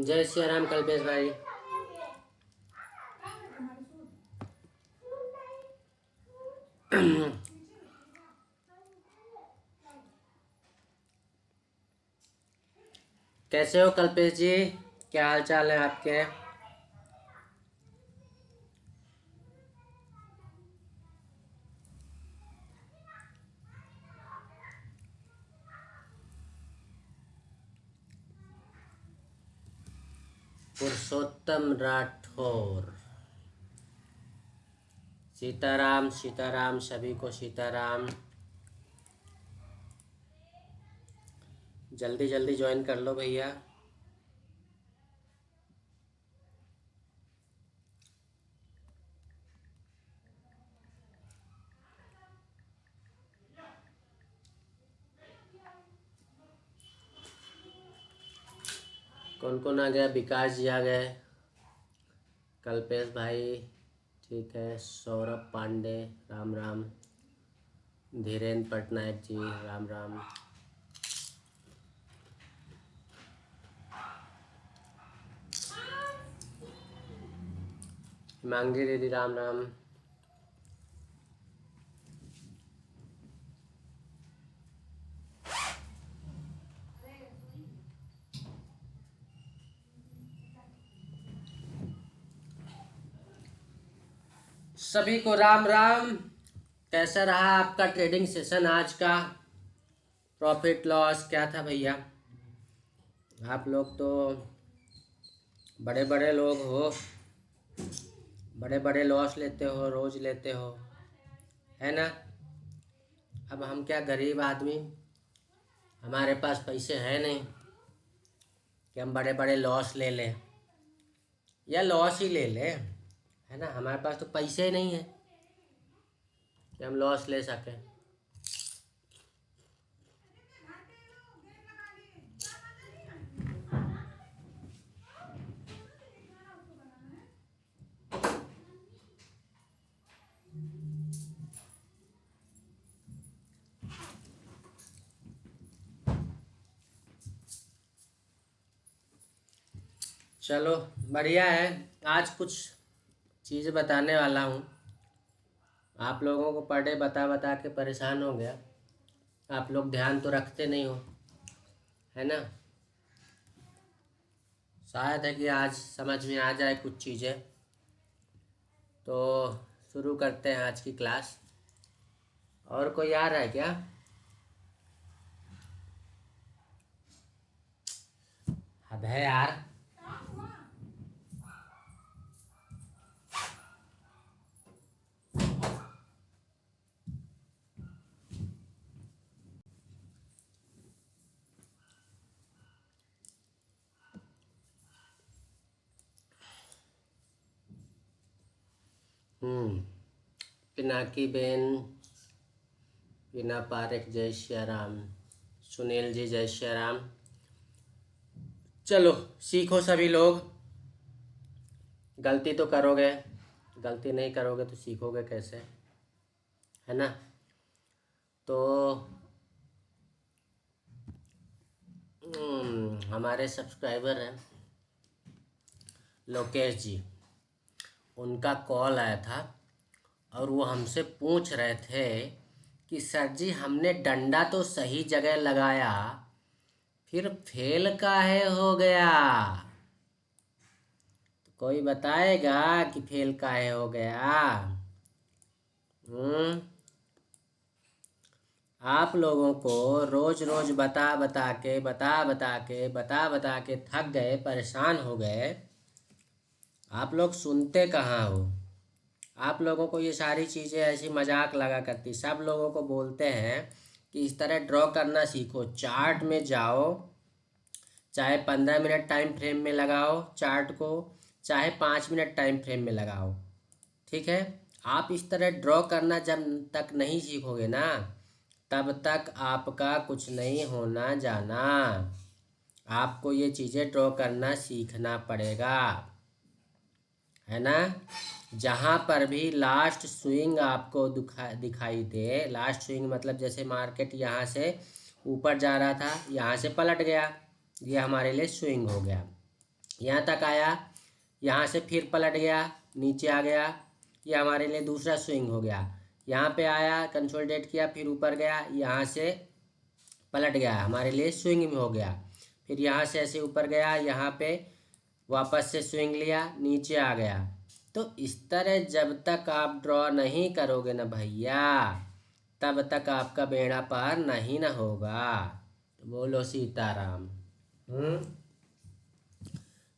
जय श्री राम कल्पेश भाई। कैसे हो कल्पेश जी, क्या हाल चाल है आपके? पुरुषोत्तम राठौर। सीताराम सीताराम, सभी को सीताराम। जल्दी जल्दी ज्वाइन कर लो भैया। कौन कौन आ गया? विकास जी आ गए, कल्पेश भाई, ठीक है, सौरभ पांडे, राम राम, धीरेन्द्र पटनायक जी, राम राम। हिमांगी दीदी, राम राम। सभी को राम राम। कैसा रहा आपका ट्रेडिंग सेशन आज का? प्रॉफिट लॉस क्या था भैया? आप लोग तो बड़े बड़े लोग हो, बड़े बड़े लॉस लेते हो, रोज लेते हो, है ना? अब हम क्या गरीब आदमी, हमारे पास पैसे हैं नहीं कि हम बड़े बड़े लॉस ले लें, या लॉस ही ले लें, है ना? हमारे पास तो पैसे ही नहीं है कि हम लॉस ले सकें। चलो बढ़िया है। आज कुछ चीज़ बताने वाला हूँ। आप लोगों को पर डे बता बता के परेशान हो गया। आप लोग ध्यान तो रखते नहीं हो, है ना? शायद है कि आज समझ में आ जाए कुछ चीज़ें। तो शुरू करते हैं आज की क्लास। और कोई आ रहा है क्या? अब है यार। पिनाकी बेन, पिना पारेख, जय श्री राम। सुनील जी, जय श्री राम। चलो सीखो सभी लोग। गलती तो करोगे, गलती नहीं करोगे तो सीखोगे कैसे, है ना? तो हमारे सब्सक्राइबर हैं लोकेश जी, उनका कॉल आया था और वो हमसे पूछ रहे थे कि सर जी हमने डंडा तो सही जगह लगाया, फिर फेल काहे हो गया? तो कोई बताएगा कि फेल काहे हो गया? आप लोगों को रोज रोज बता बता के थक गए, परेशान हो गए। आप लोग सुनते कहाँ हो? आप लोगों को ये सारी चीज़ें ऐसी मजाक लगा करती। सब लोगों को बोलते हैं कि इस तरह ड्रॉ करना सीखो, चार्ट में जाओ, चाहे 15 मिनट टाइम फ्रेम में लगाओ चार्ट को, चाहे 5 मिनट टाइम फ्रेम में लगाओ, ठीक है? आप इस तरह ड्रॉ करना जब तक नहीं सीखोगे ना, तब तक आपका कुछ नहीं होना जाना। आपको ये चीज़ें ड्रॉ करना सीखना पड़ेगा, है ना? जहाँ पर भी लास्ट स्विंग आपको दिखाई दे, लास्ट स्विंग मतलब जैसे मार्केट यहाँ से ऊपर जा रहा था, यहाँ से पलट गया, ये हमारे लिए स्विंग हो गया। यहाँ तक आया, यहाँ से फिर पलट गया, नीचे आ गया, ये हमारे लिए दूसरा स्विंग हो गया। यहाँ पे आया, कंसोलिडेट किया, फिर ऊपर गया, यहाँ से पलट गया, हमारे लिए स्विंग में हो गया। फिर यहाँ से ऐसे ऊपर गया, यहाँ पे वापस से स्विंग लिया, नीचे आ गया। तो इस तरह जब तक आप ड्रॉ नहीं करोगे ना भैया, तब तक आपका बेड़ा पार नहीं ना होगा। बोलो सीताराम।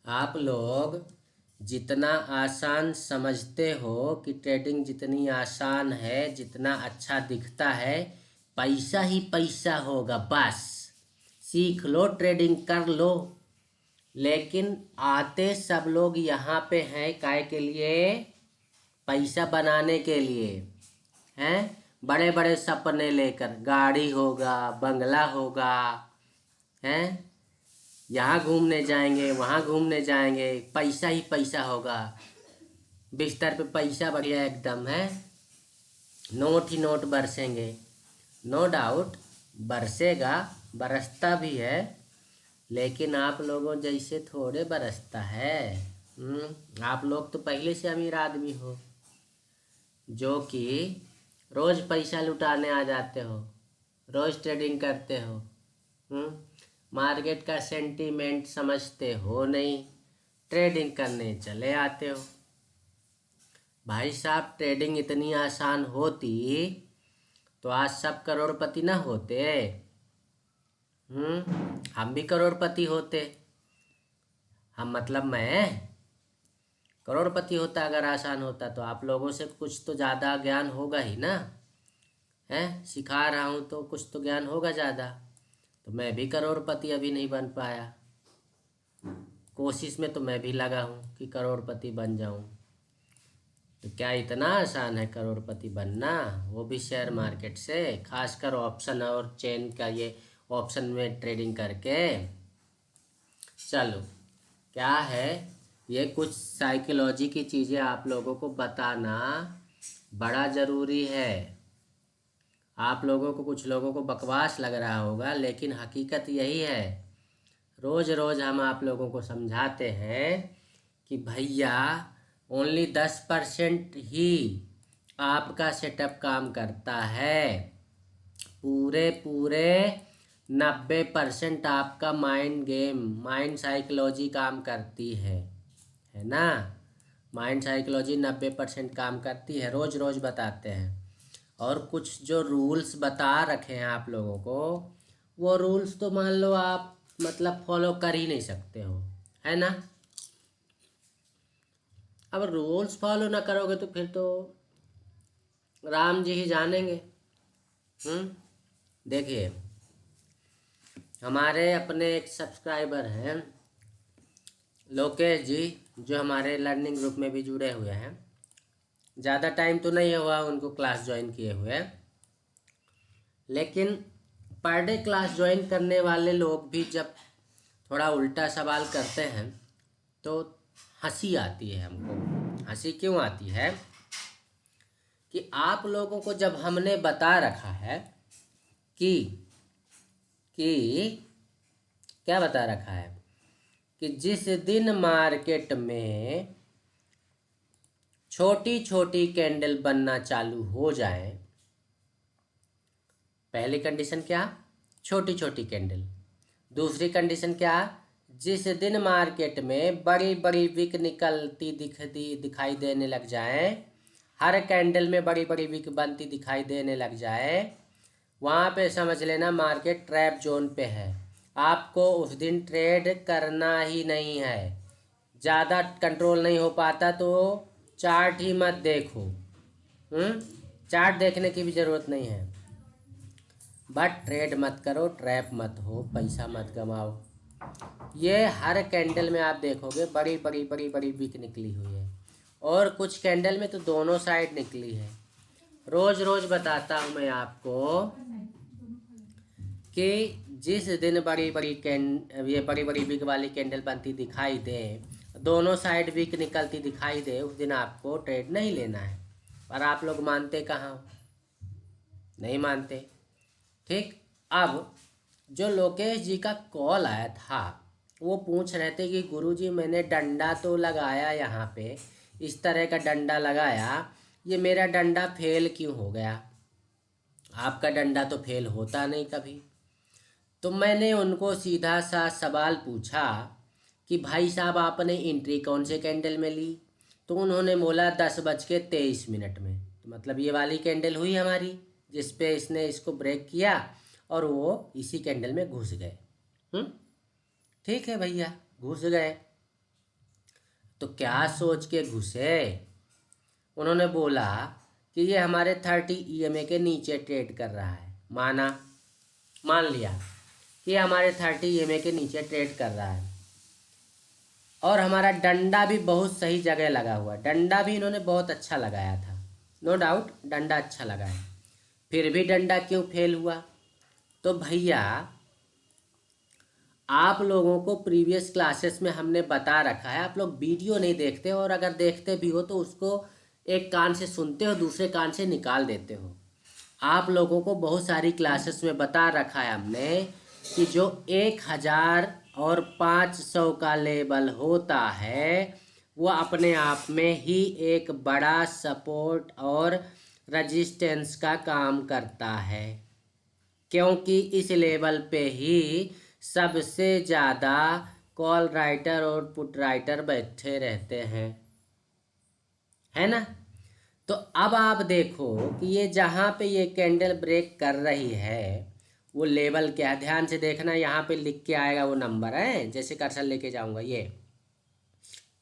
आप लोग जितना आसान समझते हो कि ट्रेडिंग जितनी आसान है, जितना अच्छा दिखता है, पैसा ही पैसा होगा, बस सीख लो, ट्रेडिंग कर लो। लेकिन आते सब लोग यहाँ पे हैं काय के लिए? पैसा बनाने के लिए हैं। बड़े बड़े सपने लेकर, गाड़ी होगा, बंगला होगा, हैं, यहाँ घूमने जाएंगे, वहाँ घूमने जाएंगे, पैसा ही पैसा होगा, बिस्तर पे पैसा बढ़िया एकदम है, नोट ही नोट बरसेंगे। नो डाउट बरसेगा, बरसता भी है, लेकिन आप लोगों जैसे थोड़े बरसता है। आप लोग तो पहले से अमीर आदमी हो, जो कि रोज पैसा लुटाने आ जाते हो, रोज ट्रेडिंग करते हो। मार्केट का सेंटीमेंट समझते हो नहीं, ट्रेडिंग करने चले आते हो। भाई साहब, ट्रेडिंग इतनी आसान होती तो आज सब करोड़पति ना होते। हम भी करोड़पति होते। हम मतलब मैं करोड़पति होता अगर आसान होता तो। आप लोगों से कुछ तो ज़्यादा ज्ञान होगा ही ना, है, सिखा रहा हूँ तो कुछ तो ज्ञान होगा ज़्यादा। तो मैं भी करोड़पति अभी नहीं बन पाया, कोशिश में तो मैं भी लगा हूँ कि करोड़पति बन जाऊँ। तो क्या इतना आसान है करोड़पति बनना, वो भी शेयर मार्केट से, खासकर ऑप्शन और चेन का ये ऑप्शन में ट्रेडिंग करके। चलो, क्या है, ये कुछ साइकोलॉजी की चीज़ें आप लोगों को बताना बड़ा ज़रूरी है। आप लोगों को, कुछ लोगों को बकवास लग रहा होगा, लेकिन हकीकत यही है। रोज़ रोज़ हम आप लोगों को समझाते हैं कि भैया ओनली 10% ही आपका सेटअप काम करता है, पूरे पूरे 90% आपका माइंड गेम, माइंड साइकोलॉजी काम करती है ना। माइंड साइकोलॉजी 90% काम करती है, रोज़ रोज़ बताते हैं। और कुछ जो रूल्स बता रखे हैं आप लोगों को, वो रूल्स तो मान लो आप मतलब फॉलो कर ही नहीं सकते हो, है ना। अब रूल्स फॉलो ना करोगे तो फिर तो राम जी ही जानेंगे। देखिए, हमारे अपने एक सब्सक्राइबर हैं लोकेश जी, जो हमारे लर्निंग ग्रुप में भी जुड़े हुए हैं। ज़्यादा टाइम तो नहीं हुआ उनको क्लास ज्वाइन किए हुए, लेकिन पर डे क्लास ज्वाइन करने वाले लोग भी जब थोड़ा उल्टा सवाल करते हैं तो हंसी आती है हमको। हंसी क्यों आती है कि आप लोगों को जब हमने बता रखा है कि क्या बता रखा है कि जिस दिन मार्केट में छोटी छोटी कैंडल बनना चालू हो जाए, पहली कंडीशन क्या, छोटी छोटी कैंडल। दूसरी कंडीशन क्या, जिस दिन मार्केट में बड़ी बड़ी विक निकलती दिखाई देने लग जाए, हर कैंडल में बड़ी बड़ी विक बनती दिखाई देने लग जाए, वहाँ पे समझ लेना मार्केट ट्रैप जोन पे है। आपको उस दिन ट्रेड करना ही नहीं है। ज़्यादा कंट्रोल नहीं हो पाता तो चार्ट ही मत देखो। चार्ट देखने की भी ज़रूरत नहीं है, बट ट्रेड मत करो, ट्रैप मत हो, पैसा मत कमाओ। ये हर कैंडल में आप देखोगे बड़ी बड़ी बड़ी बड़ी विक निकली हुई है, और कुछ कैंडल में तो दोनों साइड निकली है। रोज़ रोज़ बताता हूँ मैं आपको कि जिस दिन ये बड़ी बड़ी विक वाली कैंडल बनती दिखाई दे, दोनों साइड विक निकलती दिखाई दे, उस दिन आपको ट्रेड नहीं लेना है। पर आप लोग मानते कहाँ हो, नहीं मानते। ठीक, अब जो लोकेश जी का कॉल आया था वो पूछ रहे थे कि गुरुजी मैंने डंडा तो लगाया यहाँ पे, इस तरह का डंडा लगाया, ये मेरा डंडा फेल क्यों हो गया? आपका डंडा तो फेल होता नहीं कभी। तो मैंने उनको सीधा सा सवाल पूछा कि भाई साहब आपने एंट्री कौन से कैंडल में ली? तो उन्होंने बोला 10:23 में। तो मतलब ये वाली कैंडल हुई हमारी, जिस पे इसने इसको ब्रेक किया और वो इसी कैंडल में घुस गए। ठीक है भैया, घुस गए। तो क्या सोच के घुसे? उन्होंने बोला कि ये हमारे 30 EMA के नीचे ट्रेड कर रहा है। मान लिया कि ये हमारे 30 EMA के नीचे ट्रेड कर रहा है, और हमारा डंडा भी बहुत सही जगह लगा हुआ है। डंडा भी इन्होंने बहुत अच्छा लगाया था, नो डाउट डंडा अच्छा लगा है। फिर भी डंडा क्यों फेल हुआ? तो भैया आप लोगों को प्रीवियस क्लासेस में हमने बता रखा है, आप लोग वीडियो नहीं देखते, और अगर देखते भी हो तो उसको एक कान से सुनते हो, दूसरे कान से निकाल देते हो। आप लोगों को बहुत सारी क्लासेस में बता रखा है हमने कि जो 1000 और 500 का लेवल होता है वो अपने आप में ही एक बड़ा सपोर्ट और रजिस्टेंस का काम करता है, क्योंकि इस लेवल पे ही सबसे ज़्यादा कॉल राइटर और पुट राइटर बैठे रहते हैं, है ना? तो अब आप देखो कि ये जहाँ पे ये कैंडल ब्रेक कर रही है वो लेवल क्या है, ध्यान से देखना। यहाँ पे लिख के आएगा वो नंबर है, जैसे कर्सर लेके जाऊंगा, ये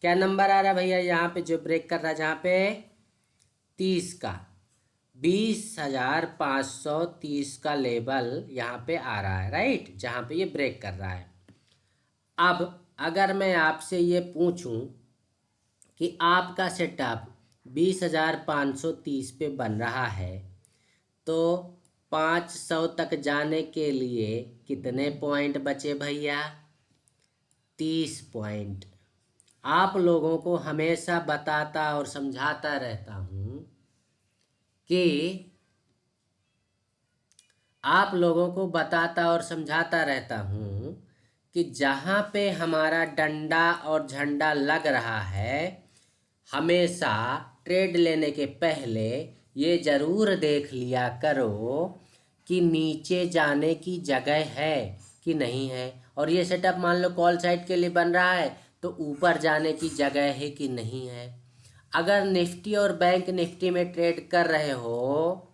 क्या नंबर आ रहा है भैया यहाँ पे जो ब्रेक कर रहा है, जहाँ पे 30 का 20,530 का लेवल यहाँ पे आ रहा है, राइट, जहाँ पे ये ब्रेक कर रहा है। अब अगर मैं आपसे ये पूछूं कि आपका सेटअप 20,530 पे बन रहा है, तो 500 तक जाने के लिए कितने पॉइंट बचे भैया? 30 पॉइंट। आप लोगों को हमेशा बताता और समझाता रहता हूँ कि आप लोगों को बताता और समझाता रहता हूँ कि जहाँ पे हमारा डंडा और झंडा लग रहा है, हमेशा ट्रेड लेने के पहले ये ज़रूर देख लिया करो कि नीचे जाने की जगह है कि नहीं है। और ये सेटअप मान लो कॉल साइड के लिए बन रहा है तो ऊपर जाने की जगह है कि नहीं है। अगर निफ्टी और बैंक निफ्टी में ट्रेड कर रहे हो,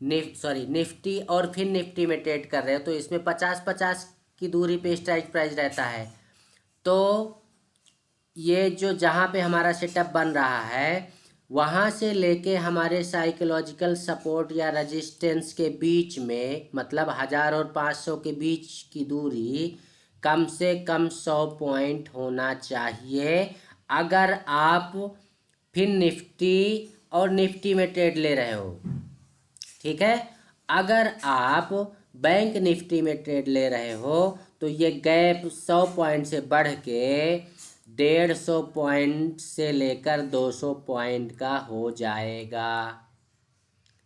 निफ्टी और फिर निफ्टी में ट्रेड कर रहे हो, तो इसमें 50-50 की दूरी पे स्ट्राइक प्राइस रहता है। तो ये जो जहाँ पे हमारा सेटअप बन रहा है वहाँ से लेके हमारे साइकोलॉजिकल सपोर्ट या रेजिस्टेंस के बीच में, मतलब 1000 और 500 के बीच की दूरी कम से कम 100 पॉइंट होना चाहिए। अगर आप फिर निफ्टी और निफ्टी में ट्रेड ले रहे हो, ठीक है। अगर आप बैंक निफ्टी में ट्रेड ले रहे हो तो ये गैप 100 पॉइंट से बढ़ के 150 पॉइंट से लेकर 200 पॉइंट का हो जाएगा,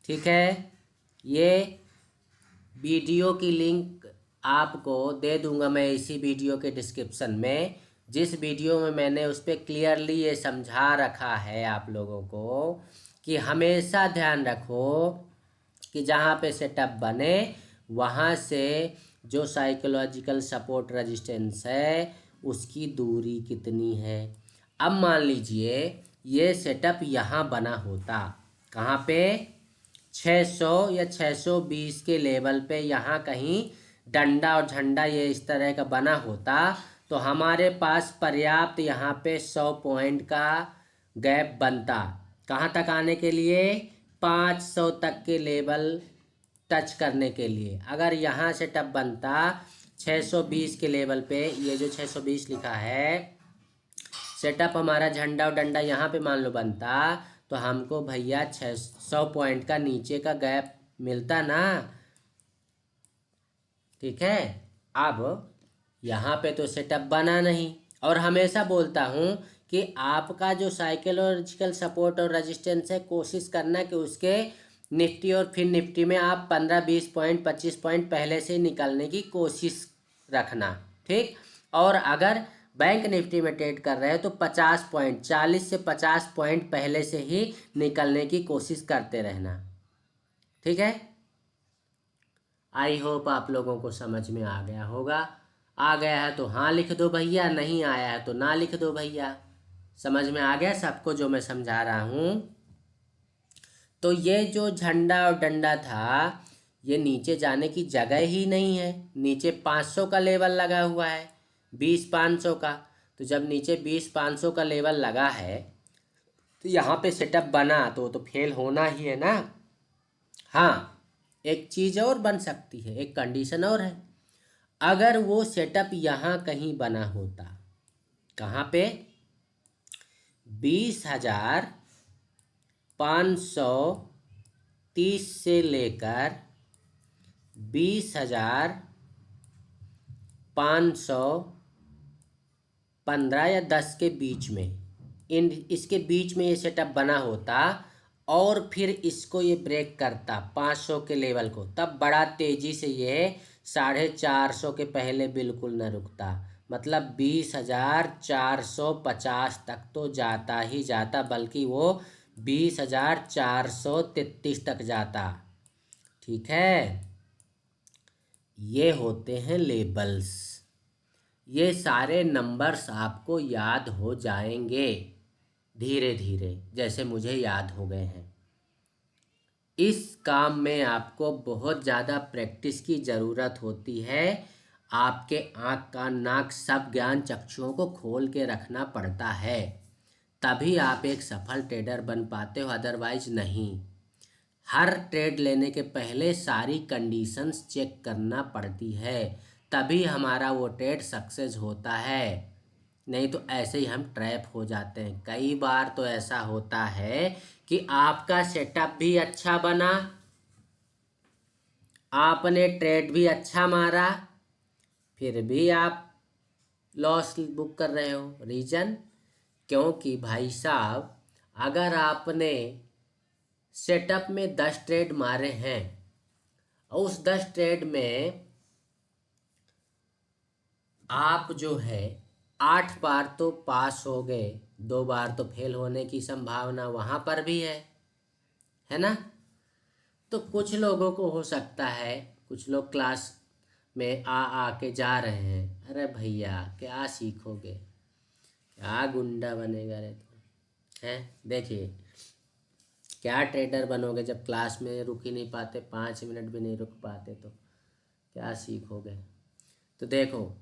ठीक है। ये वीडियो की लिंक आपको दे दूंगा मैं इसी वीडियो के डिस्क्रिप्शन में, जिस वीडियो में मैंने उस पर क्लियरली ये समझा रखा है आप लोगों को कि हमेशा ध्यान रखो कि जहाँ पे सेटअप बने वहाँ से जो साइकोलॉजिकल सपोर्ट रेजिस्टेंस है उसकी दूरी कितनी है। अब मान लीजिए ये सेटअप यहाँ बना होता, कहाँ पे? 600 या 620 के लेवल पे यहाँ कहीं डंडा और झंडा ये इस तरह का बना होता, तो हमारे पास पर्याप्त यहाँ पे 100 पॉइंट का गैप बनता। कहाँ तक आने के लिए? 500 तक के लेवल टच करने के लिए। अगर यहाँ से टप बनता 620 के लेवल पे, ये जो 620 लिखा है, सेटअप हमारा झंडा और डंडा यहाँ पे मान लो बनता, तो हमको भैया 600 पॉइंट का नीचे का गैप मिलता ना, ठीक है। अब यहाँ पे तो सेटअप बना नहीं, और हमेशा बोलता हूँ कि आपका जो साइकोलॉजिकल सपोर्ट और रेजिस्टेंस है, कोशिश करना कि उसके निफ्टी और फिर निफ्टी में आप 15-20 पॉइंट 25 पॉइंट पहले से निकलने की कोशिश रखना, ठीक। और अगर बैंक निफ्टी में ट्रेड कर रहे हो तो 50 पॉइंट, 40 से 50 पॉइंट पहले से ही निकलने की कोशिश करते रहना। ठीक है, आई होप आप लोगों को समझ में आ गया होगा। आ गया है तो हाँ लिख दो भैया, नहीं आया है तो ना लिख दो भैया। समझ में आ गया सबको जो मैं समझा रहा हूँ? तो ये जो झंडा और डंडा था, ये नीचे जाने की जगह ही नहीं है। नीचे 500 का लेवल लगा हुआ है, 20-500 का। तो जब नीचे 20-500 का लेवल लगा है तो यहाँ पे सेटअप बना तो फेल होना ही है ना। हाँ, एक चीज़ और बन सकती है, एक कंडीशन और है। अगर वो सेटअप यहाँ कहीं बना होता, कहाँ पे, 20,530 से लेकर 20,515 या 10 के बीच में, इसके बीच में ये सेटअप बना होता और फिर इसको ये ब्रेक करता 500 के लेवल को, तब बड़ा तेजी से ये 450 के पहले बिल्कुल न रुकता। मतलब 20,450 तक तो जाता ही जाता, बल्कि वो 20,433 तक जाता। ठीक है, ये होते हैं लेबल्स। ये सारे नंबर्स आपको याद हो जाएंगे धीरे धीरे, जैसे मुझे याद हो गए हैं। इस काम में आपको बहुत ज़्यादा प्रैक्टिस की ज़रूरत होती है। आपके आँख कान नाक सब ज्ञान चक्षुओं को खोल के रखना पड़ता है, तभी आप एक सफल ट्रेडर बन पाते हो, अदरवाइज नहीं। हर ट्रेड लेने के पहले सारी कंडीशंस चेक करना पड़ती है, तभी हमारा वो ट्रेड सक्सेस होता है। नहीं तो ऐसे ही हम ट्रैप हो जाते हैं। कई बार तो ऐसा होता है कि आपका सेटअप भी अच्छा बना, आपने ट्रेड भी अच्छा मारा, फिर भी आप लॉस बुक कर रहे हो। रीज़न, क्योंकि भाई साहब, अगर आपने सेटअप में 10 ट्रेड मारे हैं और उस 10 ट्रेड में आप जो है 8 बार तो पास हो गए, 2 बार तो फेल होने की संभावना वहाँ पर भी है ना। तो कुछ लोगों को हो सकता है, कुछ लोग क्लास में आ के जा रहे हैं, अरे भैया क्या सीखोगे, क्या गुंडा बनेगा रे तू, हैं। देखिए, क्या ट्रेडर बनोगे जब क्लास में रुक ही नहीं पाते, 5 मिनट भी नहीं रुक पाते, तो क्या सीखोगे। तो देखो,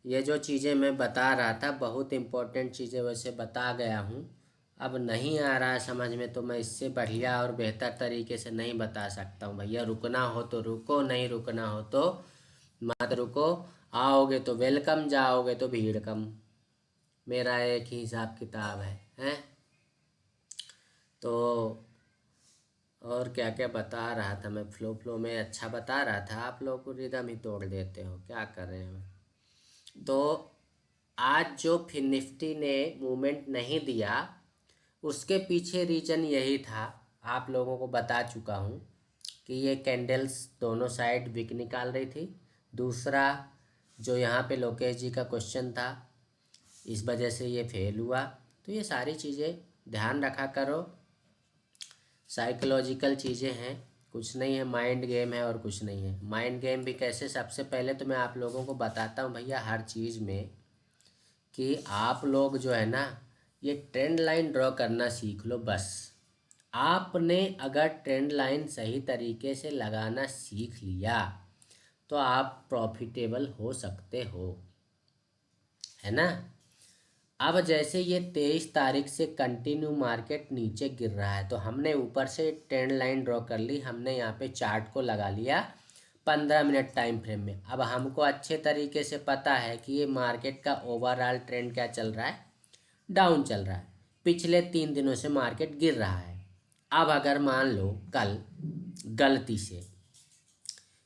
ये जो चीज़ें मैं बता रहा था बहुत इम्पोर्टेंट चीज़ें वैसे बता गया हूँ। अब नहीं आ रहा है समझ में तो मैं इससे बढ़िया और बेहतर तरीके से नहीं बता सकता हूँ भैया। रुकना हो तो रुको, नहीं रुकना हो तो मत रुको। आओगे तो वेलकम, जाओगे तो भीड़ कम। मेरा एक ही हिसाब किताब है, हैं। तो और क्या क्या बता रहा था मैं, फ्लो में अच्छा बता रहा था, आप लोग को रिदम ही तोड़ देते हो, क्या कर रहे हो। तो आज जो फिर निफ्टी ने मूवमेंट नहीं दिया, उसके पीछे रीज़न यही था, आप लोगों को बता चुका हूँ कि ये कैंडल्स दोनों साइड विक निकाल रही थी। दूसरा, जो यहाँ पे लोकेश जी का क्वेश्चन था, इस वजह से ये फेल हुआ। तो ये सारी चीज़ें ध्यान रखा करो, साइकोलॉजिकल चीज़ें हैं, कुछ नहीं है, माइंड गेम है और कुछ नहीं है। माइंड गेम भी कैसे, सबसे पहले तो मैं आप लोगों को बताता हूँ भैया हर चीज़ में कि आप लोग जो है ना, ये ट्रेंड लाइन ड्रॉ करना सीख लो बस। आपने अगर ट्रेंड लाइन सही तरीके से लगाना सीख लिया तो आप प्रॉफिटेबल हो सकते हो, है ना। अब जैसे ये 23 तारीख से कंटिन्यू मार्केट नीचे गिर रहा है, तो हमने ऊपर से ट्रेंड लाइन ड्रॉ कर ली, हमने यहाँ पे चार्ट को लगा लिया 15 मिनट टाइम फ्रेम में। अब हमको अच्छे तरीके से पता है कि ये मार्केट का ओवरऑल ट्रेंड क्या चल रहा है, डाउन चल रहा है। पिछले 3 दिनों से मार्केट गिर रहा है। अब अगर मान लो कल गलती से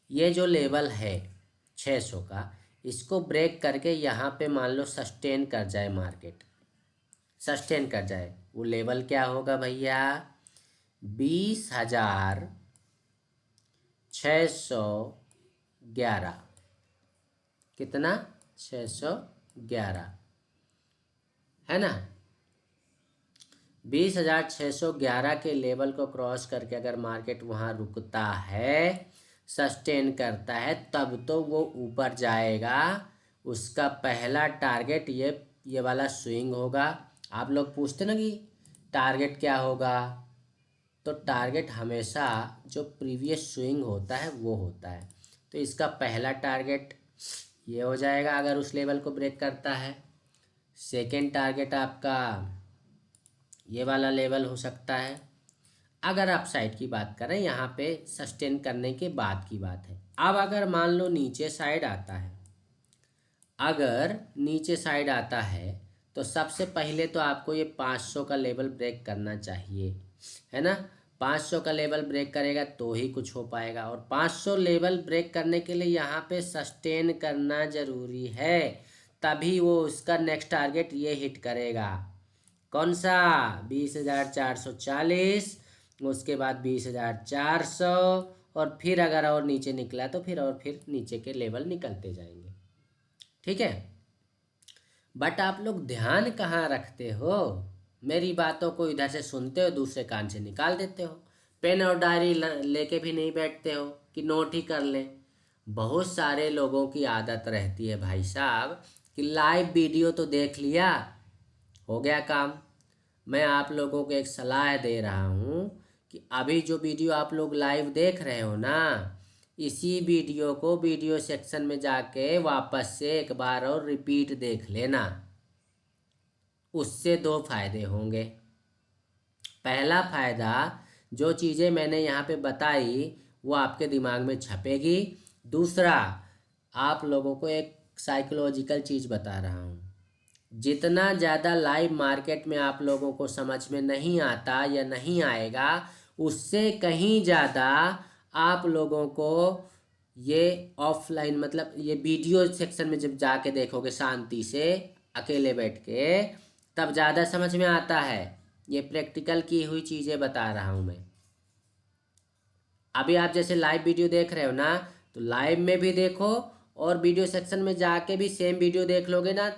ये जो लेवल है 600 का, इसको ब्रेक करके यहाँ पे मान लो सस्टेन कर जाए, मार्केट सस्टेन कर जाए, वो लेवल क्या होगा भैया, 20,611। कितना, 611। 20,611 है ना। 20,611 के लेवल को क्रॉस करके अगर मार्केट वहाँ रुकता है, सस्टेन करता है, तब तो वो ऊपर जाएगा। उसका पहला टारगेट ये वाला स्विंग होगा। आप लोग पूछते ना कि टारगेट क्या होगा, तो टारगेट हमेशा जो प्रीवियस स्विंग होता है वो होता है। तो इसका पहला टारगेट ये हो जाएगा अगर उस लेवल को ब्रेक करता है। सेकेंड टारगेट आपका ये वाला लेवल हो सकता है। अगर आप साइड की बात करें, यहाँ पे सस्टेन करने के बाद की बात है। अब अगर मान लो नीचे साइड आता है, अगर नीचे साइड आता है तो सबसे पहले तो आपको ये 500 का लेवल ब्रेक करना चाहिए, है ना। 500 का लेवल ब्रेक करेगा तो ही कुछ हो पाएगा। और 500 लेवल ब्रेक करने के लिए यहाँ पे सस्टेन करना ज़रूरी है, तभी वो उसका नेक्स्ट टारगेट ये हिट करेगा। कौन सा? 20,440, उसके बाद 20,400, और फिर अगर और नीचे निकला तो फिर नीचे के लेवल निकलते जाएंगे। ठीक है। बट आप लोग ध्यान कहाँ रखते हो? मेरी बातों को इधर से सुनते हो, दूसरे कान से निकाल देते हो। पेन और डायरी लेके भी नहीं बैठते हो कि नोट ही कर लें। बहुत सारे लोगों की आदत रहती है भाई साहब कि लाइव वीडियो तो देख लिया, हो गया काम। मैं आप लोगों को एक सलाह दे रहा हूँ कि अभी जो वीडियो आप लोग लाइव देख रहे हो ना, इसी वीडियो को वीडियो सेक्शन में जाके वापस से एक बार और रिपीट देख लेना। उससे दो फायदे होंगे। पहला फायदा, जो चीज़ें मैंने यहाँ पे बताई वो आपके दिमाग में छपेगी। दूसरा, आप लोगों को एक साइकोलॉजिकल चीज़ बता रहा हूँ। जितना ज़्यादा लाइव मार्केट में आप लोगों को समझ में नहीं आता या नहीं आएगा, उससे कहीं ज़्यादा आप लोगों को ये ऑफलाइन, मतलब ये वीडियो सेक्शन में जब जाके देखोगे शांति से अकेले बैठ के, तब ज़्यादा समझ में आता है। ये प्रैक्टिकल की हुई चीज़ें बता रहा हूँ मैं। अभी आप जैसे लाइव वीडियो देख रहे हो ना, तो लाइव में भी देखो और वीडियो सेक्शन में जाके भी सेम वीडियो देख लोगे ना,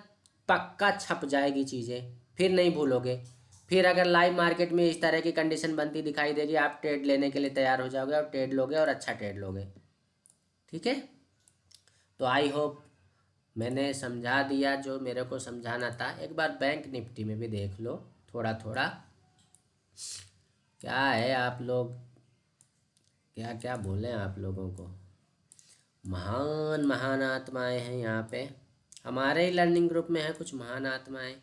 पक्का छप जाएगी चीज़ें, फिर नहीं भूलोगे। फिर अगर लाइव मार्केट में इस तरह की कंडीशन बनती दिखाई देगी, आप ट्रेड लेने के लिए तैयार हो जाओगे और ट्रेड लोगे और अच्छा ट्रेड लोगे। ठीक है। तो आई होप मैंने समझा दिया जो मेरे को समझाना था। एक बार बैंक निफ्टी में भी देख लो थोड़ा थोड़ा, क्या है आप लोग, क्या क्या बोलें आप लोगों को। महान महान आत्माएं हैं यहाँ पे, हमारे ही लर्निंग ग्रुप में है कुछ महान आत्माएं।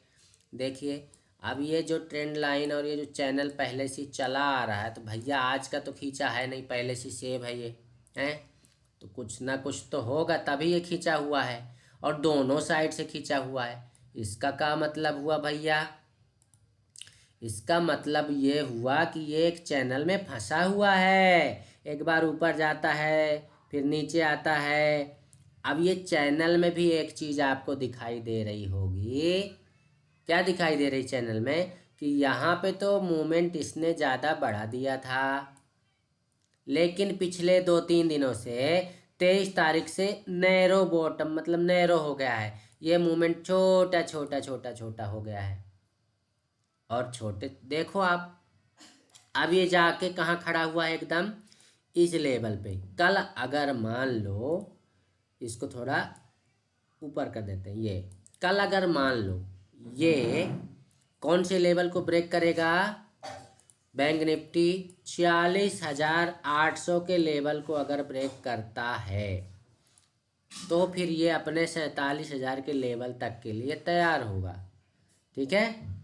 देखिए, अब ये जो ट्रेंड लाइन और ये जो चैनल पहले से चला आ रहा है, तो भैया आज का तो खींचा है नहीं, पहले से सेव है ये, हैं। तो कुछ ना कुछ तो होगा तभी ये खींचा हुआ है, और दोनों साइड से खींचा हुआ है। इसका क्या मतलब हुआ भैया? इसका मतलब ये हुआ कि ये एक चैनल में फंसा हुआ है। एक बार ऊपर जाता है, फिर नीचे आता है। अब ये चैनल में भी एक चीज़ आपको दिखाई दे रही होगी। क्या दिखाई दे रही चैनल में? कि यहाँ पे तो मूवमेंट इसने ज़्यादा बढ़ा दिया था, लेकिन पिछले 2-3 दिनों से 23 तारीख से नैरो बॉटम, मतलब नैरो हो गया है। ये मूवमेंट छोटा छोटा छोटा छोटा हो गया है। और छोटे देखो आप, अब ये जाके कहाँ खड़ा हुआ है? एकदम इस लेवल पे। कल अगर मान लो, इसको थोड़ा ऊपर कर देते हैं, ये कल अगर मान लो ये कौन से लेवल को ब्रेक करेगा? बैंक निफ्टी 46,800 के लेवल को अगर ब्रेक करता है, तो फिर ये अपने 47,000 के लेवल तक के लिए तैयार होगा। ठीक है।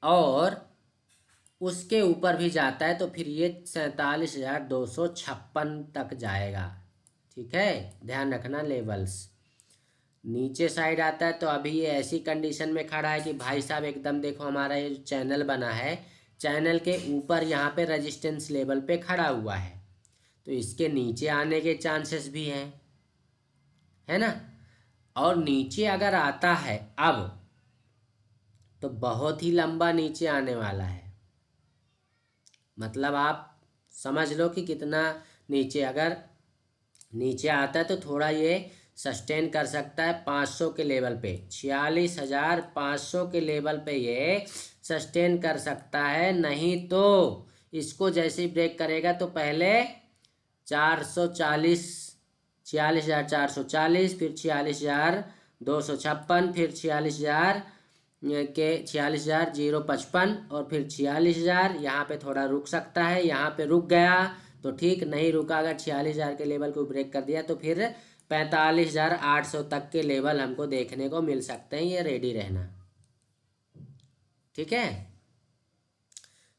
और उसके ऊपर भी जाता है तो फिर ये 47,256 तक जाएगा। ठीक है, ध्यान रखना लेवल्स। नीचे साइड आता है तो अभी ये ऐसी कंडीशन में खड़ा है कि भाई साहब एकदम देखो, हमारा ये जो चैनल बना है, चैनल के ऊपर यहाँ पे रेजिस्टेंस लेवल पे खड़ा हुआ है, तो इसके नीचे आने के चांसेस भी हैं, है ना। और नीचे अगर आता है अब, तो बहुत ही लंबा नीचे आने वाला है। मतलब आप समझ लो कि कितना नीचे, अगर नीचे आता है तो थोड़ा ये सस्टेन कर सकता है 500 के लेवल पे, 46,500 के लेवल पे ये सस्टेन कर सकता है। नहीं तो इसको जैसे ही ब्रेक करेगा तो पहले 440, 46,440, फिर 46,256, फिर 46,000 के 46,055 और फिर 46,000। यहाँ पे थोड़ा रुक सकता है, यहाँ पे रुक गया तो ठीक, नहीं रुका, अगर 46,000 के लेवल को ब्रेक कर दिया तो फिर 45,800 तक के लेवल हमको देखने को मिल सकते हैं। ये रेडी रहना, ठीक है।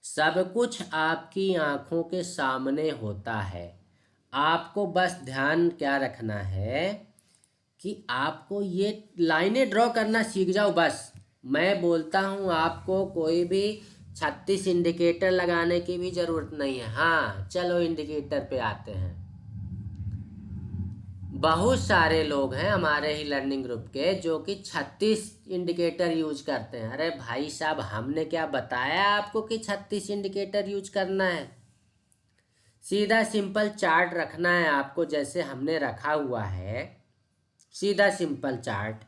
सब कुछ आपकी आंखों के सामने होता है, आपको बस ध्यान क्या रखना है कि आपको ये लाइनें ड्रॉ करना सीख जाओ बस। मैं बोलता हूँ आपको कोई भी 36 इंडिकेटर लगाने की भी ज़रूरत नहीं है। हाँ चलो इंडिकेटर पे आते हैं। बहुत सारे लोग हैं हमारे ही लर्निंग ग्रुप के जो कि 36 इंडिकेटर यूज करते हैं। अरे भाई साहब, हमने क्या बताया आपको कि 36 इंडिकेटर यूज करना है? सीधा सिंपल चार्ट रखना है आपको, जैसे हमने रखा हुआ है, सीधा सिंपल चार्ट।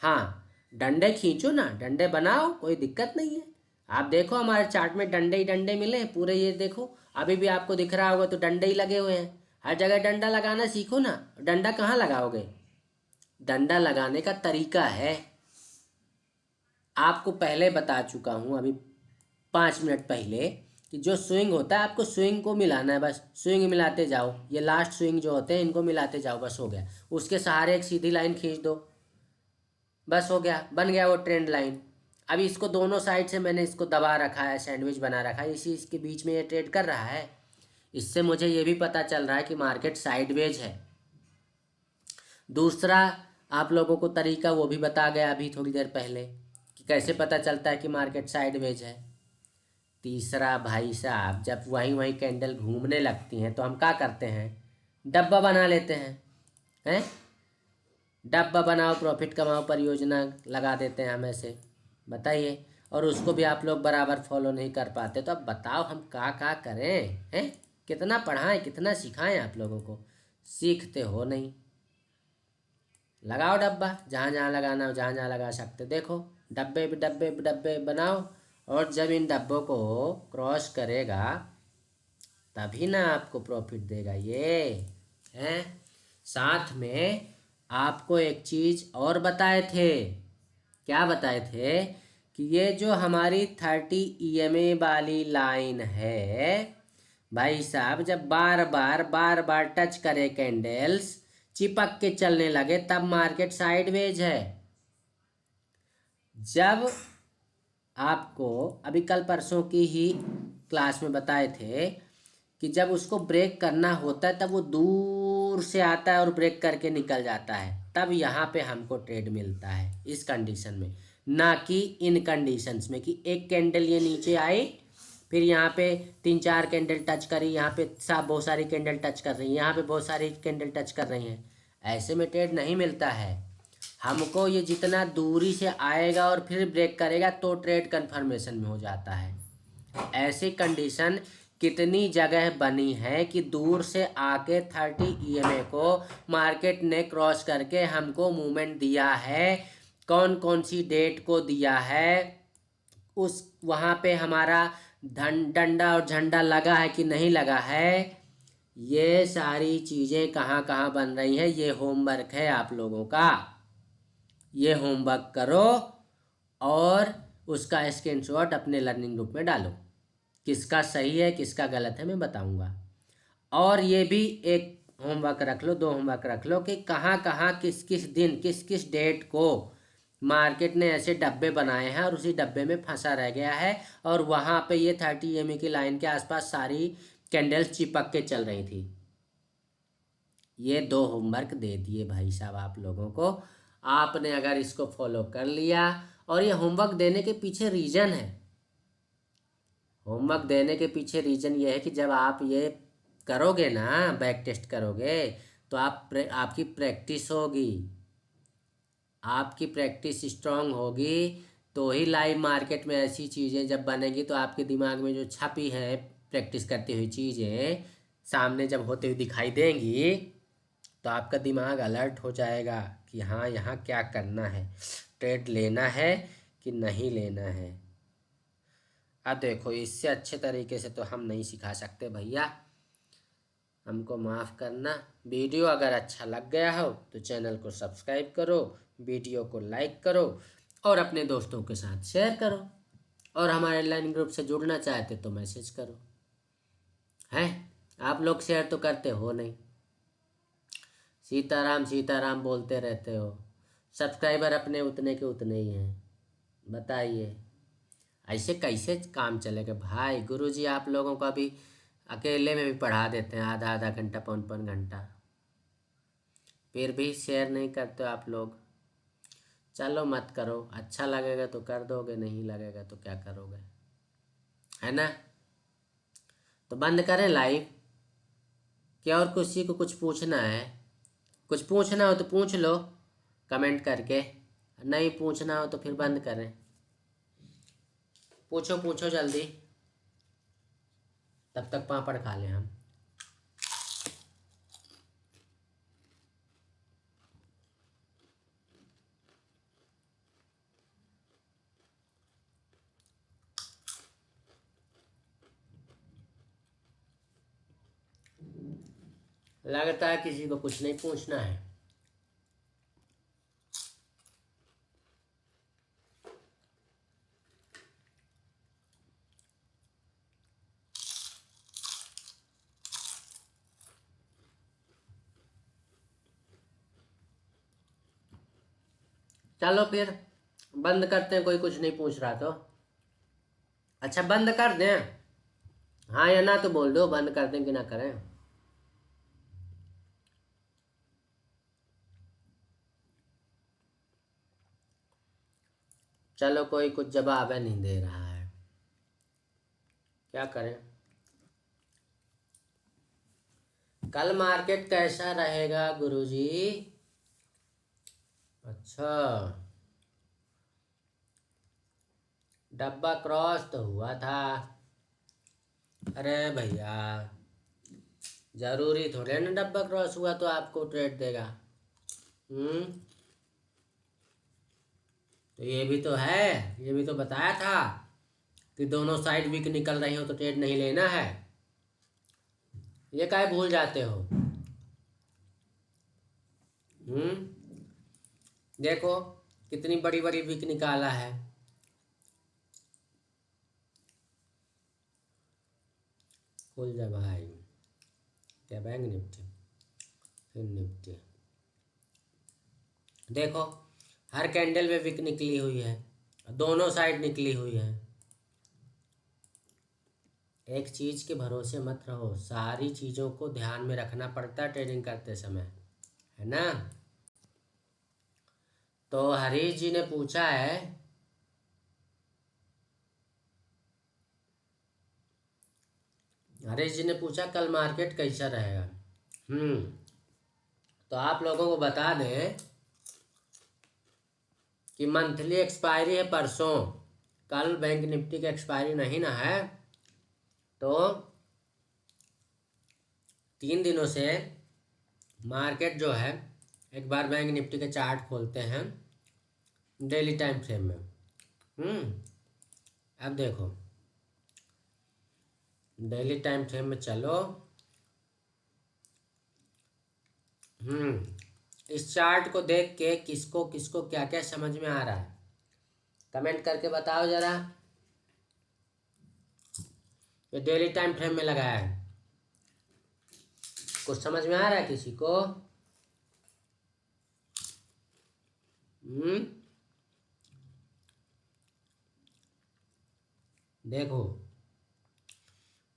हाँ डंडे खींचो ना, डंडे बनाओ, कोई दिक्कत नहीं है। आप देखो हमारे चार्ट में डंडे ही डंडे मिले हैं पूरे, ये देखो अभी भी आपको दिख रहा होगा तो डंडे ही लगे हुए हैं। हर जगह डंडा लगाना सीखो ना। डंडा कहाँ लगाओगे? डंडा लगाने का तरीका है, आपको पहले बता चुका हूँ अभी 5 मिनट पहले, कि जो स्विंग होता है आपको स्विंग को मिलाना है, बस स्विंग मिलाते जाओ। ये लास्ट स्विंग जो होते हैं इनको मिलाते जाओ, बस हो गया। उसके सहारे एक सीधी लाइन खींच दो, बस हो गया, बन गया वो ट्रेंड लाइन। अभी इसको दोनों साइड से मैंने इसको दबा रखा है, सैंडविच बना रखा है, इसी इसके बीच में ये ट्रेड कर रहा है। इससे मुझे ये भी पता चल रहा है कि मार्केट साइडवेज है। दूसरा आप लोगों को तरीका वो भी बता गया अभी थोड़ी देर पहले कि कैसे पता चलता है कि मार्केट साइडवेज है। तीसरा भाई साहब, जब वहीं वहीं कैंडल घूमने लगती हैं तो हम क्या करते हैं? डब्बा बना लेते हैं। डब्बा बनाओ प्रॉफिट कमाओ परियोजना लगा देते हैं हम ऐसे, बताइए। और उसको भी आप लोग बराबर फॉलो नहीं कर पाते, तो अब बताओ हम क्या करें? हैं, कितना पढ़ाएं, कितना सिखाएं आप लोगों को, सीखते हो नहीं। लगाओ डब्बा, जहाँ जहाँ लगाना हो जहाँ जहाँ लगा सकते, देखो डब्बे डब्बे डब्बे बनाओ। और जब इन डब्बों को क्रॉस करेगा तभी ना आपको प्रॉफिट देगा ये हैं। साथ में आपको एक चीज़ और बताए थे। क्या बताए थे? कि ये जो हमारी 30 EMA वाली लाइन है भाई साहब, जब बार बार टच करे कैंडल्स, चिपक के चलने लगे, तब मार्केट साइडवेज है। जब आपको अभी कल परसों की ही क्लास में बताए थे कि जब उसको ब्रेक करना होता है तब वो दूर से आता है और ब्रेक करके निकल जाता है, तब यहाँ पे हमको ट्रेड मिलता है इस कंडीशन में, ना कि इन कंडीशंस में कि एक कैंडल ये नीचे आई, फिर यहाँ पे 3-4 कैंडल टच करी, यहाँ पे बहुत सारी कैंडल टच कर रही हैं, यहाँ पे बहुत सारी कैंडल टच कर रही हैं। ऐसे में ट्रेड नहीं मिलता है हमको। ये जितना दूरी से आएगा और फिर ब्रेक करेगा तो ट्रेड कन्फर्मेशन में हो जाता है। ऐसी कंडीशन कितनी जगह बनी है कि दूर से आके 30 EMA को मार्केट ने क्रॉस करके हमको मूवमेंट दिया है। कौन कौन सी डेट को दिया है, उस वहाँ पे हमारा डंडा और झंडा लगा है कि नहीं लगा है, ये सारी चीज़ें कहाँ कहाँ बन रही हैं, ये होमवर्क है आप लोगों का। ये होमवर्क करो और उसका स्क्रीनशॉट अपने लर्निंग ग्रुप में डालो। किसका सही है किसका गलत है मैं बताऊंगा। और ये भी एक होमवर्क रख लो, 2 होमवर्क रख लो कि कहाँ कहाँ किस किस दिन किस किस डेट को मार्केट ने ऐसे डब्बे बनाए हैं और उसी डब्बे में फंसा रह गया है, और वहाँ पे ये 30 EMA की लाइन के आसपास सारी कैंडल्स चिपक के चल रही थी। ये 2 होमवर्क दे दिए भाई साहब आप लोगों को। आपने अगर इसको फॉलो कर लिया, और ये होमवर्क देने के पीछे रीज़न है, होमवर्क देने के पीछे रीज़न ये है कि जब आप ये करोगे ना, बैक टेस्ट करोगे, तो आपकी प्रैक्टिस होगी, आपकी प्रैक्टिस स्ट्रांग होगी, तो ही लाइव मार्केट में ऐसी चीज़ें जब बनेगी तो आपके दिमाग में जो छपी हैं प्रैक्टिस करती हुई चीज़ें सामने जब होते हुए दिखाई देंगी तो आपका दिमाग अलर्ट हो जाएगा कि हाँ यहाँ क्या करना है, ट्रेड लेना है कि नहीं लेना है। अब देखो, इससे अच्छे तरीके से तो हम नहीं सिखा सकते भैया, हमको माफ़ करना। वीडियो अगर अच्छा लग गया हो तो चैनल को सब्सक्राइब करो, वीडियो को लाइक करो और अपने दोस्तों के साथ शेयर करो, और हमारे ऑनलाइन ग्रुप से जुड़ना चाहते तो मैसेज करो। हैं, आप लोग शेयर तो करते हो नहीं, सीताराम सीताराम बोलते रहते हो, सब्सक्राइबर अपने उतने के उतने ही हैं। बताइए ऐसे कैसे काम चलेगा भाई। गुरुजी आप लोगों को अभी अकेले में भी पढ़ा देते हैं आधा आधा घंटा, पौन पौन घंटा, फिर भी शेयर नहीं करते आप लोग। चलो मत करो, अच्छा लगेगा तो कर दोगे, नहीं लगेगा तो क्या करोगे, है ना। तो बंद करें लाइव, क्या और किसी को कुछ पूछना है? कुछ पूछना हो तो पूछ लो कमेंट करके, नहीं पूछना हो तो फिर बंद करें। पूछो पूछो जल्दी, तब तक पापड़ खा लें हम। लगता है किसी को कुछ नहीं पूछना है। चलो फिर बंद करते हैं, कोई कुछ नहीं पूछ रहा तो। अच्छा बंद कर दें, हाँ या ना तो बोल दो, बंद कर दें कि ना करें। चलो कोई कुछ जवाब है नहीं दे रहा है, क्या करें। कल मार्केट कैसा रहेगा गुरुजी? अच्छा, डब्बा क्रॉस तो हुआ था। अरे भैया जरूरी थोड़े ना डब्बा क्रॉस हुआ तो आपको ट्रेड देगा। तो ये भी तो है, ये भी तो बताया था कि दोनों साइड वीक निकल रही हो तो ट्रेड नहीं लेना है। ये काहे भूल जाते हो? देखो कितनी बड़ी बड़ी वीक निकाला है। खुल जा भाई, क्या बैंक निफ्टी, फिर निफ्टी, देखो हर कैंडल में विक निकली हुई है, दोनों साइड निकली हुई है। एक चीज के भरोसे मत रहो, सारी चीजों को ध्यान में रखना पड़ता है ट्रेडिंग करते समय, है ना। तो हरीश जी ने पूछा है, हरीश जी ने पूछा कल मार्केट कैसा रहेगा। तो आप लोगों को बता दें कि मंथली एक्सपायरी है परसों, कल बैंक निफ्टी की एक्सपायरी नहीं ना है। तो 3 दिनों से मार्केट जो है, एक बार बैंक निफ्टी के चार्ट खोलते हैं डेली टाइम फ्रेम में। अब देखो डेली टाइम फ्रेम में चलो। इस चार्ट को देख के किसको किसको क्या क्या समझ में आ रहा है, कमेंट करके बताओ जरा। ये डेली टाइम फ्रेम में लगाया है, कुछ समझ में आ रहा है किसी को? देखो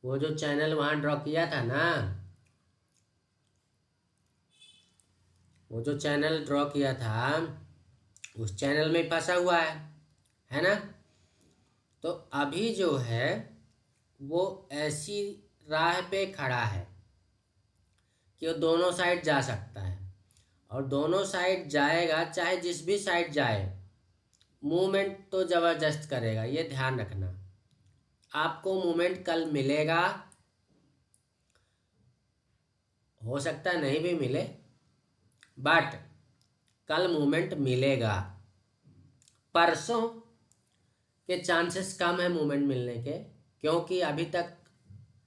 वो जो चैनल वहां ड्रॉ किया था ना, वो जो चैनल ड्रॉ किया था उस चैनल में फंसा हुआ है ना। तो अभी जो है वो ऐसी राह पे खड़ा है कि वो दोनों साइड जा सकता है, और दोनों साइड जाएगा, चाहे जिस भी साइड जाए मूवमेंट तो ज़बरदस्त करेगा, ये ध्यान रखना। आपको मूवमेंट कल मिलेगा, हो सकता है नहीं भी मिले, बट कल मूवमेंट मिलेगा। परसों के चांसेस कम है मूवमेंट मिलने के, क्योंकि अभी तक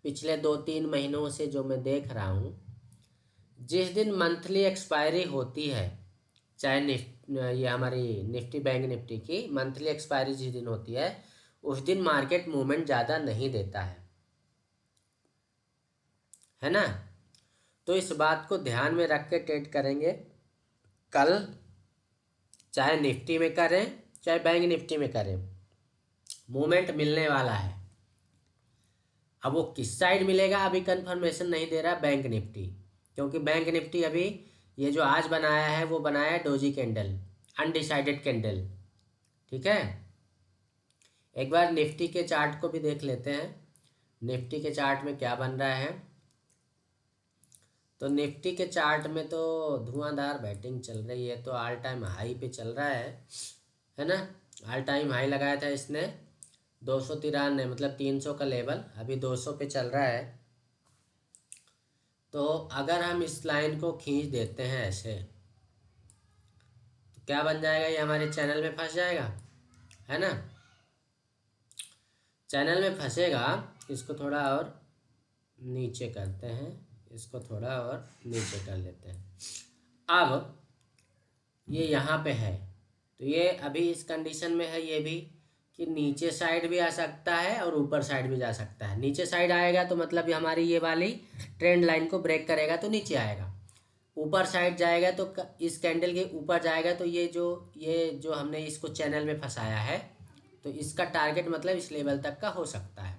पिछले 2-3 महीनों से जो मैं देख रहा हूँ, जिस दिन मंथली एक्सपायरी होती है, चाहे ये हमारी निफ्टी बैंक निफ्टी की मंथली एक्सपायरी जिस दिन होती है, उस दिन मार्केट मूवमेंट ज़्यादा नहीं देता है ना। तो इस बात को ध्यान में रख के ट्रेड करेंगे। कल चाहे निफ्टी में करें चाहे बैंक निफ्टी में करें, मूवमेंट मिलने वाला है। अब वो किस साइड मिलेगा अभी कंफर्मेशन नहीं दे रहा बैंक निफ्टी, क्योंकि बैंक निफ्टी अभी ये जो आज बनाया है वो बनाया है डोजी कैंडल, अनडिसाइडेड कैंडल। ठीक है, एक बार निफ्टी के चार्ट को भी देख लेते हैं, निफ्टी के चार्ट में क्या बन रहा है। तो निफ्टी के चार्ट में तो धुआंधार बैटिंग चल रही है, तो ऑल टाइम हाई पे चल रहा है ना। ऑल टाइम हाई लगाया था इसने 293, मतलब 300 का लेवल, अभी 200 पे चल रहा है। तो अगर हम इस लाइन को खींच देते हैं ऐसे, तो क्या बन जाएगा, ये हमारे चैनल में फंस जाएगा, है ना। चैनल में फंसेगा, इसको थोड़ा और नीचे करते हैं, इसको थोड़ा और नीचे कर लेते हैं। अब ये यहाँ पे है, तो ये अभी इस कंडीशन में है ये भी, कि नीचे साइड भी आ सकता है और ऊपर साइड भी जा सकता है। नीचे साइड आएगा तो मतलब ये हमारी ये वाली ट्रेंड लाइन को ब्रेक करेगा तो नीचे आएगा, ऊपर साइड जाएगा तो इस कैंडल के ऊपर जाएगा तो ये जो हमने इसको चैनल में फंसाया है, तो इसका टारगेट मतलब इस लेवल तक का हो सकता है।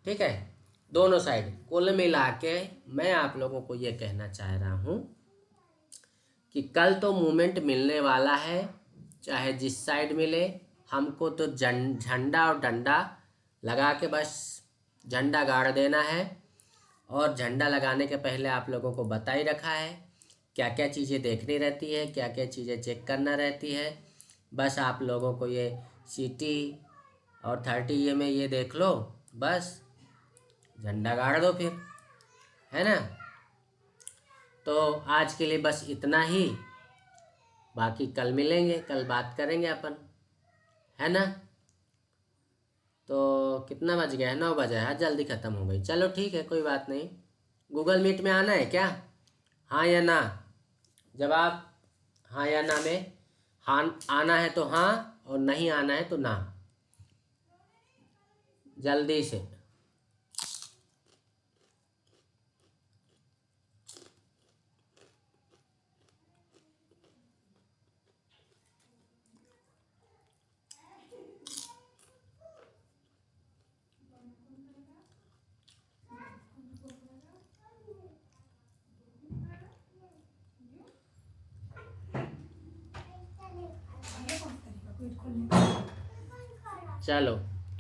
ठीक है, दोनों साइड कुल मिला के मैं आप लोगों को ये कहना चाह रहा हूँ कि कल तो मूवमेंट मिलने वाला है, चाहे जिस साइड मिले। हमको तो झंडा और डंडा लगा के बस झंडा गाड़ देना है, और झंडा लगाने के पहले आप लोगों को बता ही रखा है क्या क्या चीज़ें देखनी रहती है, क्या क्या चीज़ें चेक करना रहती है। बस आप लोगों को ये CT और 30 में ये देख लो, बस झंडा गाड़ दो फिर, है ना। तो आज के लिए बस इतना ही, बाकी कल मिलेंगे, कल बात करेंगे अपन, है ना। तो कितना बज गया है, 9 बजा है, जल्दी ख़त्म हो गई। चलो ठीक है, कोई बात नहीं। गूगल मीट में आना है क्या, हाँ या ना, जवाब हाँ या ना में। हाँ आना है तो हाँ, और नहीं आना है तो ना, जल्दी से। चलो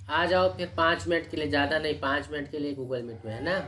आ जाओ फिर 5 मिनट के लिए, ज़्यादा नहीं, 5 मिनट के लिए गूगल मीट में, है ना।